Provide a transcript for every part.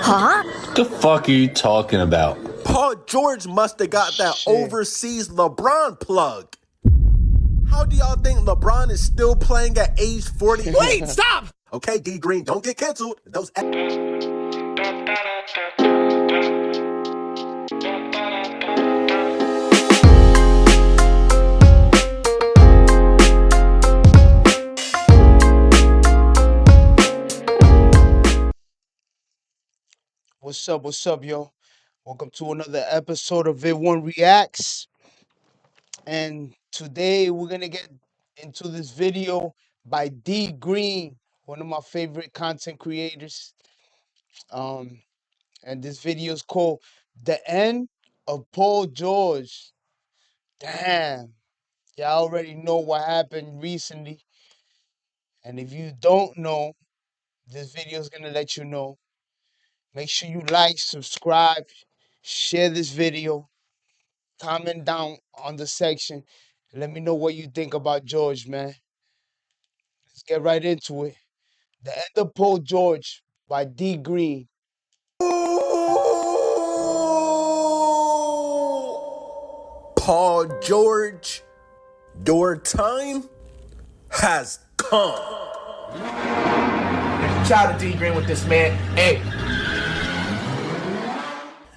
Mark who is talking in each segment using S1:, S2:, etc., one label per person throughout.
S1: What the fuck are you talking about?
S2: Paul George must have got that overseas LeBron plug. How do y'all think LeBron is still playing at age 40?
S3: Wait, stop!
S2: Okay, D Green, don't get canceled. Those.
S3: What's up, yo? Welcome to another episode of Vidwon Reacts. And today we're gonna get into this video by D Green, one of my favorite content creators. And this video is called The End of Paul George. Damn. Y'all already know what happened recently. And if you don't know, this video is gonna let you know. Make sure you like, subscribe, share this video, comment down on the section. Let me know what you think about George, man. Let's get right into it. The End of Paul George by D Green.
S2: Paul George, your time has come.
S4: Shout out to D Green with this, man. Hey.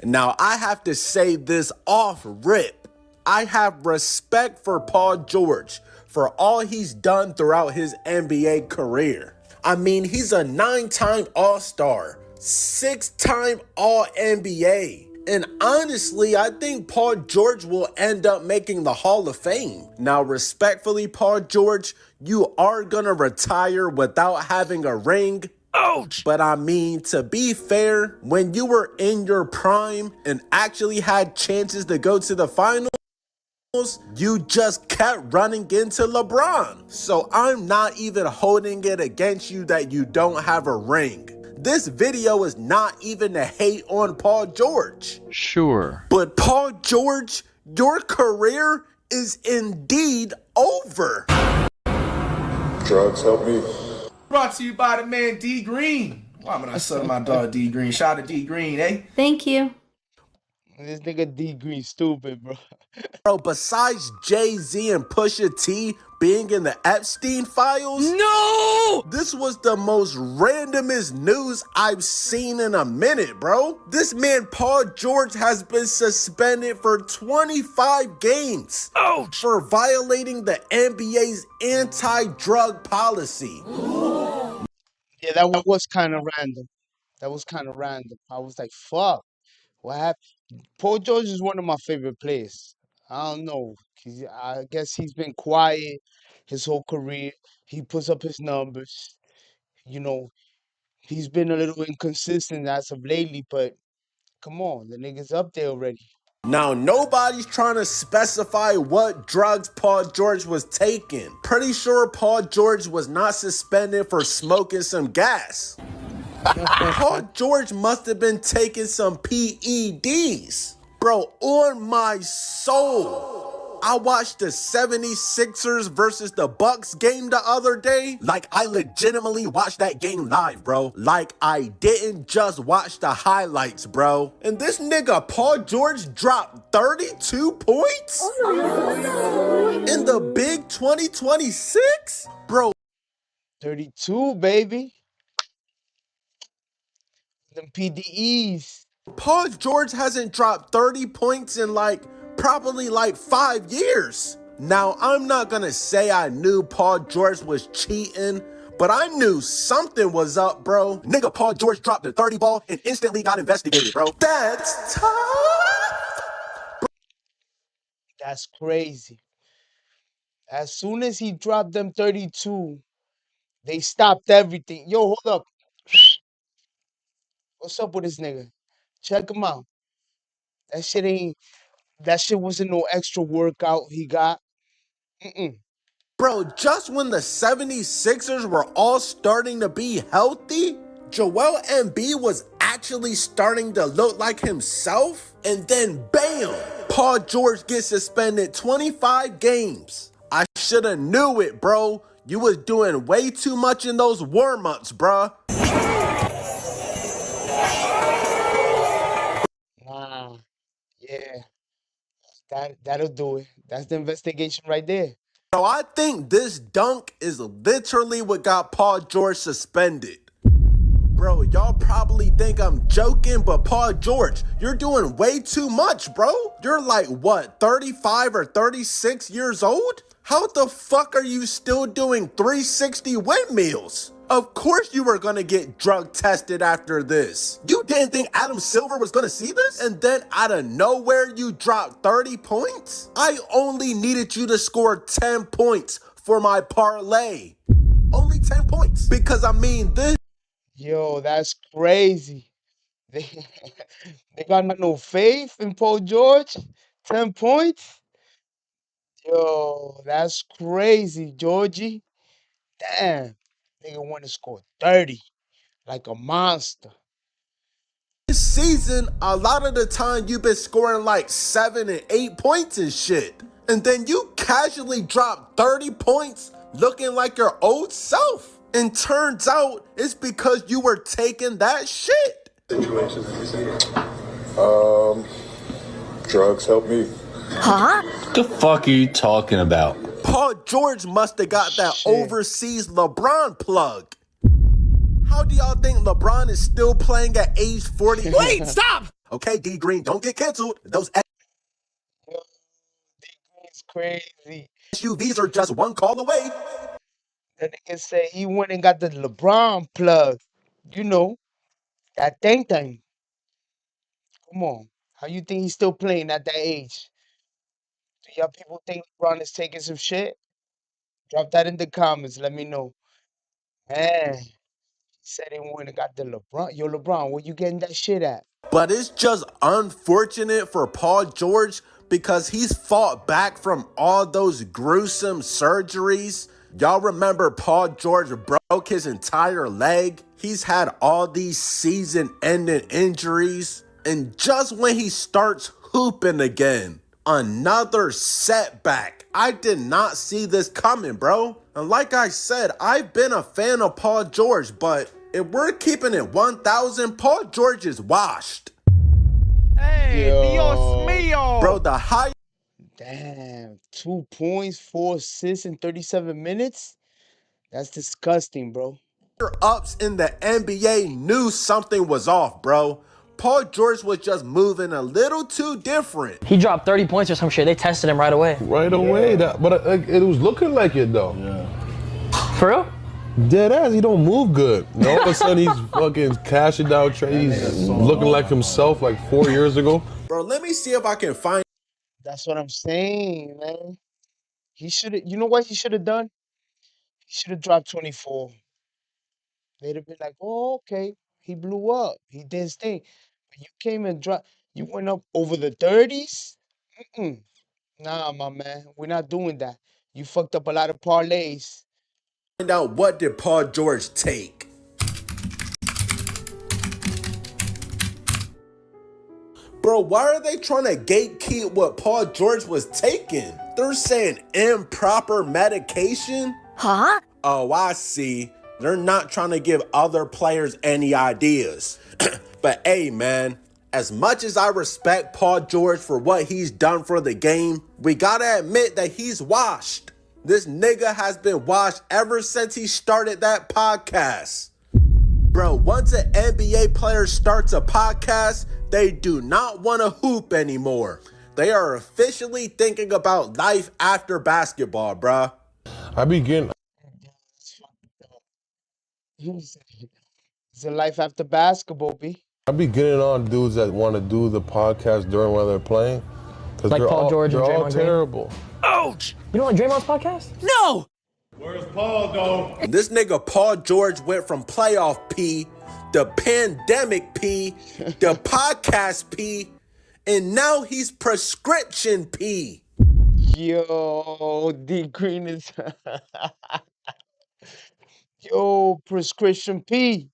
S2: Now, I have to say this off rip. I have respect for Paul George for all he's done throughout his NBA career. I mean, he's a 9-time All-Star, 6-time All-NBA. And honestly, I think Paul George will end up making the Hall of Fame. Now, respectfully, Paul George, you are gonna retire without having a ring. Ouch! But I mean, to be fair, when you were in your prime and actually had chances to go to the finals, you just kept running into LeBron. So I'm not even holding it against you that you don't have a ring. This video is not even a hate on Paul George.
S1: Sure.
S2: But Paul George, your career is indeed over.
S5: Drugs help me.
S4: Brought to you by the man D Green. Why would I sell my dog D Green? Shout out to D Green, eh?
S6: Thank you.
S3: This nigga D Green stupid, bro.
S2: Bro, besides Jay-Z and Pusha T being in the Epstein files,
S3: No!
S2: this was the most randomest news I've seen in a minute, bro. This man, Paul George, has been suspended for 25 games. Ouch! For violating the NBA's anti-drug policy.
S3: Yeah, that was kind of random. That was kind of random. I was like, fuck. What happened? Paul George is one of my favorite players. I don't know. I guess he's been quiet his whole career. He puts up his numbers. You know, he's been a little inconsistent as of lately, but come on, the nigga's up there already.
S2: Now, nobody's trying to specify what drugs Paul George was taking. Pretty sure Paul George was not suspended for smoking some gas. Paul George must have been taking some PEDs. Bro, on my soul, I watched the 76ers versus the Bucks game the other day. Like, I legitimately watched that game live, bro. Like, I didn't just watch the highlights, bro. And this nigga, Paul George, dropped 32 points in the big 2026? Bro.
S3: 32, baby. Them PDEs.
S2: Paul George hasn't dropped 30 points in probably 5 years. Now, I'm not gonna say I knew Paul George was cheating, but I knew something was up, bro. Nigga, Paul George dropped the 30 ball and instantly got investigated, bro. That's tough.
S3: That's crazy. As soon as he dropped them 32, they stopped everything. Yo, hold up. What's up with this nigga? Check him out. That shit wasn't no extra workout he got.
S2: Bro, just when the 76ers were all starting to be healthy, Joel Embiid was actually starting to look like himself, and then bam, Paul George gets suspended 25 games. I shoulda knew it, bro. You was doing way too much in those warm-ups, bruh.
S3: That'll do it. That's the investigation right there.
S2: So I think this dunk is literally what got Paul George suspended. Bro, y'all probably think I'm joking, but Paul George, you're doing way too much, bro. You're like, what, 35 or 36 years old? How the fuck are you still doing 360 windmills? Of course you were gonna get drug tested after this. You didn't think Adam Silver was gonna see this? And then out of nowhere you dropped 30 points? I only needed you to score 10 points for my parlay. Only 10 points. Because I mean, this
S3: Yo, that's crazy. They, they got no faith in Paul George. 10 points? Yo, that's crazy, Georgie. Damn. Nigga want to score 30 like a monster.
S2: season, a lot of the time you've been scoring like 7 and 8 points and shit. And then you casually drop 30 points looking like your old self. And turns out it's because you were taking that shit.
S5: Situation, let me see. Drugs help me.
S1: What the fuck are you talking about?
S2: Paul George must have got that overseas LeBron plug. How do y'all think LeBron is still playing at age 40?
S6: Wait, stop!
S2: Okay, D Green, don't get canceled. Those
S3: Yo, D-Green's crazy.
S2: SUVs are just one call away.
S3: That nigga said he went and got the LeBron plug. You know, that thing. Come on. How you think he's still playing at that age? Do y'all people think LeBron is taking some shit? Drop that in the comments. Let me know. Man, he said he went and got the LeBron. Yo, LeBron, where you getting that shit at?
S2: But it's just unfortunate for Paul George because he's fought back from all those gruesome surgeries. Y'all remember Paul George broke his entire leg? He's had all these season-ending injuries. And just when he starts hooping again, another setback. I did not see this coming, bro. And like I said, I've been a fan of Paul George, but if we're keeping it 1,000, Paul George is washed.
S6: Hey,
S3: Yo.
S6: Dios mío!
S2: Bro, the higher
S3: Damn, 2 points, 4 assists in 37 minutes? That's disgusting, bro.
S2: ups in the NBA knew something was off, bro. Paul George was just moving a little too different.
S7: He dropped 30 points or some shit. They tested him right away.
S8: Right away. But it was looking like it, though.
S7: For real?
S8: Dead ass, he don't move good. And all of a sudden, he's fucking cashing out trades. He's looking like himself like 4 years ago.
S2: Bro, let me see if I can find
S3: That's what I'm saying, man. He should have, you know what he should have done? He should have dropped 24. They'd have been like, oh, okay. He blew up. He did his thing. But you came and dropped, you went up over the 30s? Mm-mm. Nah, my man. We're not doing that. You fucked up a lot of parlays.
S2: out what did Paul George take. Bro, why are they trying to gatekeep what Paul George was taking? They're saying improper medication?
S9: Huh?
S2: Oh, I see. They're not trying to give other players any ideas. But hey, man, as much as I respect Paul George for what he's done for the game, we gotta admit that he's washed. This nigga has been washed ever since he started that podcast. Bro, once an NBA player starts a podcast, they do not want to hoop anymore. They are officially thinking about life after basketball, bruh.
S8: I be getting,
S3: It's a life after basketball, B.
S8: on dudes that want to do the podcast during while they're playing. Because
S7: Like Paul George and
S8: they're all
S7: Draymond Green?
S8: terrible.
S6: Ouch!
S7: You don't like Draymond's podcast?
S6: No!
S2: This nigga Paul George went from playoff P, the pandemic P, the podcast P, and now he's prescription P.
S3: Yo, D Green is. Yo, prescription P.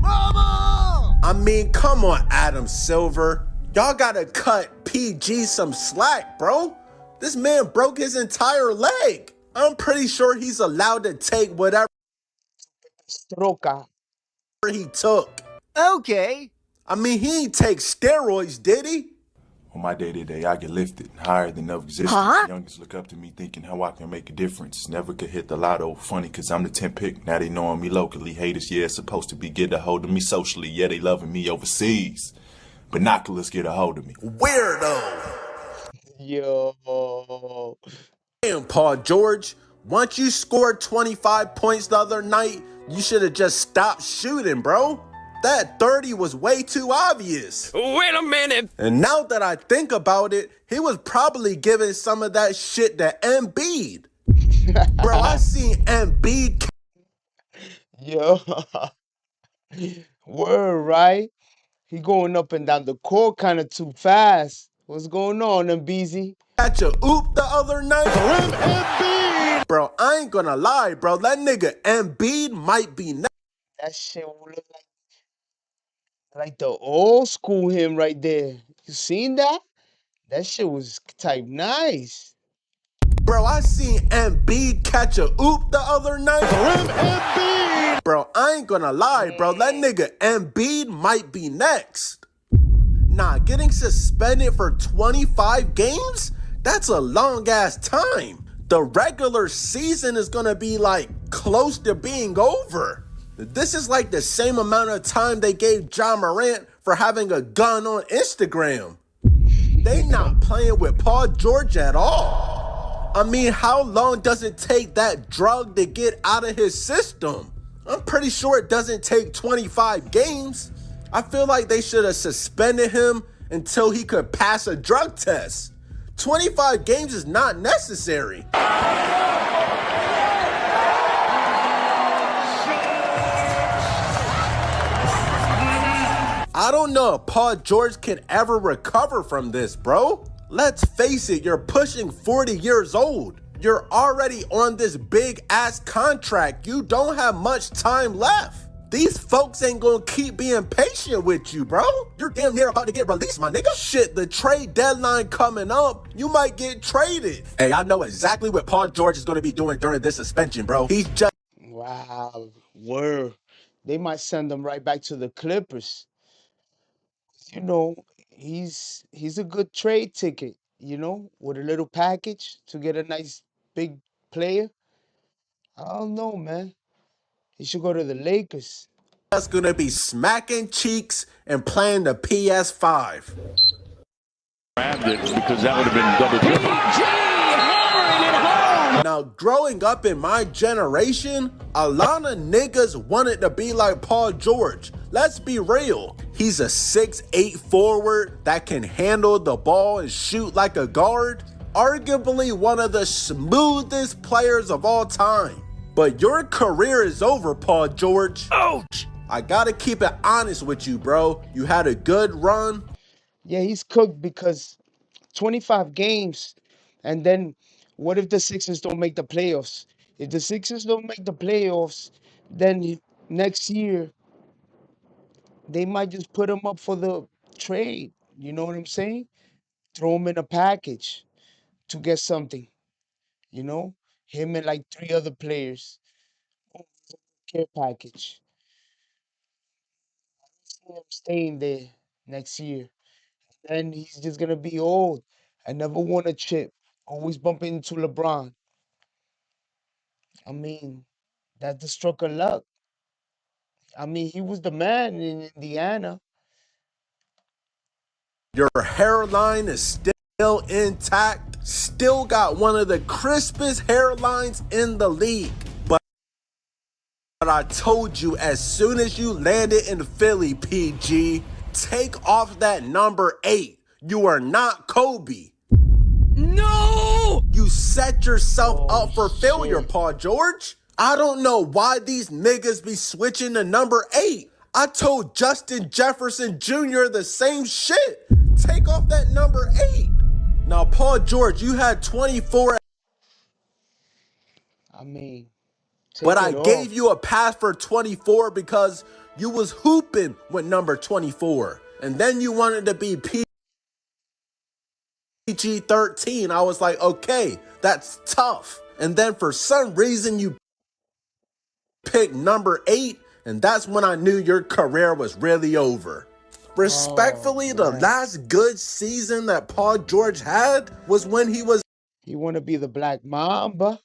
S2: I mean, come on, Adam Silver. Y'all gotta cut PG some slack, bro. This man broke his entire leg. I'm pretty sure he's allowed to take whatever
S3: Stroca.
S2: he took.
S6: Okay.
S2: I mean, he ain't take steroids, did he?
S5: On my day-to-day, I get lifted higher than of existence.
S2: Huh?
S5: Youngest look up to me thinking how I can make a difference. Never could hit the lotto. Funny, cause I'm the 10th pick. Now they knowing me locally. Haters, yeah, supposed to be get a hold of me socially. Yeah, they loving me overseas. Binoculars get a hold of me.
S2: Weirdo.
S3: Yo.
S2: Damn, Paul George. Once you scored 25 points the other night, you should have just stopped shooting, bro. That 30 was way too obvious.
S6: Wait a minute.
S2: And now that I think about it, he was probably giving some of that shit to Embiid. Bro, I seen Embiid.
S3: Yo. Word, right? He going up and down the court kind of too fast. What's going on, Embiid?
S2: Catch a oop the other night. Bro, I ain't gonna lie, bro. That nigga Embiid might be next.
S3: That shit will look like the old school him right there. You seen that? That shit was type nice.
S2: Bro, I seen Embiid catch a oop the other night. Bro, I ain't gonna lie, bro. That nigga Embiid might be next. Nah, getting suspended for 25 games? That's a long ass time. The regular season is gonna be like close to being over. This is like the same amount of time they gave John Morant for having a gun on Instagram. They not playing with Paul George at all. I mean, how long does it take that drug to get out of his system? I'm pretty sure it doesn't take 25 games. I feel like they should have suspended him until he could pass a drug test. 25 games is not necessary. I don't know if Paul George can ever recover from this, bro. Let's face it, you're pushing 40 years old. You're already on this big ass contract. You don't have much time left. These folks ain't gonna keep being patient with you, bro. You're damn near about to get released, my nigga. Shit, the trade deadline coming up. You might get traded. Hey, I know exactly what Paul George is gonna be doing during this suspension, bro. He's just...
S3: Wow, word. They might send him right back to the Clippers. You know, he's a good trade ticket, you know, with a little package to get a nice big player. I don't know, man. He should go to the Lakers.
S2: just gonna be smacking cheeks and playing the PS5.
S6: Grabbed it because that would have been double triple.
S2: Now, growing up in my generation, a lot of niggas wanted to be like Paul George. Let's be real. He's a 6'8" forward that can handle the ball and shoot like a guard. Arguably one of the smoothest players of all time. But your career is over, Paul George.
S6: Ouch!
S2: I gotta keep it honest with you, bro. You had a good run.
S3: Yeah, he's cooked because 25 games, and then what if the Sixers don't make the playoffs? If the Sixers don't make the playoffs, then next year they might just put him up for the trade. You know what I'm saying? Throw him in a package to get something. You know, him and like 3 other players. Oh, care package. See him staying there next year. Then he's just gonna be old. I never won a chip. Always bumping into LeBron. I mean, that's the stroke of luck. I mean, he was the man in Indiana.
S2: Your hairline is still intact. Still got one of the crispest hairlines in the league. But I told you, as soon as you landed in Philly, PG, take off that number 8. You are not Kobe.
S6: No!
S2: You set yourself up for failure,
S3: shit.
S2: Paul George. I don't know why these niggas be switching to number 8. I told Justin Jefferson Jr. the same shit. Take off that number 8. Now, Paul George, you had 24,
S3: I mean,
S2: but
S3: take
S2: I
S3: it
S2: gave
S3: off.
S2: you a pass for 24 because you was hooping with number 24. And then you wanted to be PG-13. I was like, okay, that's tough. And then for some reason you picked number 8, and that's when I knew your career was really over. Respectfully, the
S3: man.
S2: last good season that Paul George had was when he was
S3: He want to be the Black Mamba.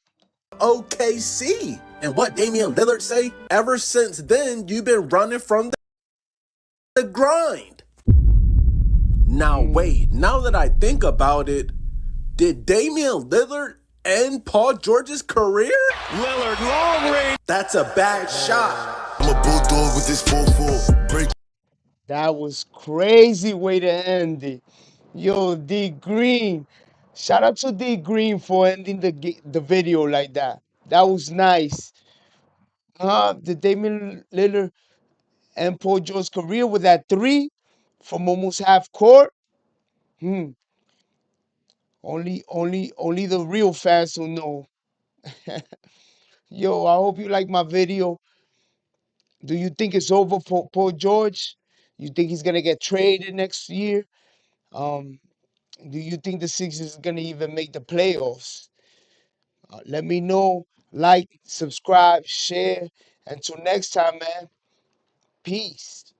S2: OKC. And what Damian Lillard say? Ever since then, you've been running from the grind. Now wait, now that I think about it, did Damian Lillard end Paul George's career?
S6: Lillard, long range.
S2: That's a bad shot.
S9: I'm a bulldog with this 4-4. Break.
S3: That was crazy way to end it. Yo, D Green. Shout out to D Green for ending the video like that. That was nice. Did Damian Lillard end Paul George's career with that 3 from almost half court? Only the real fans will know. Yo, I hope you like my video. Do you think it's over for Paul George? You think he's gonna get traded next year? Um, do you think the Sixers is gonna even make the playoffs? Let me know. Like, subscribe, share. Until next time, man. Peace.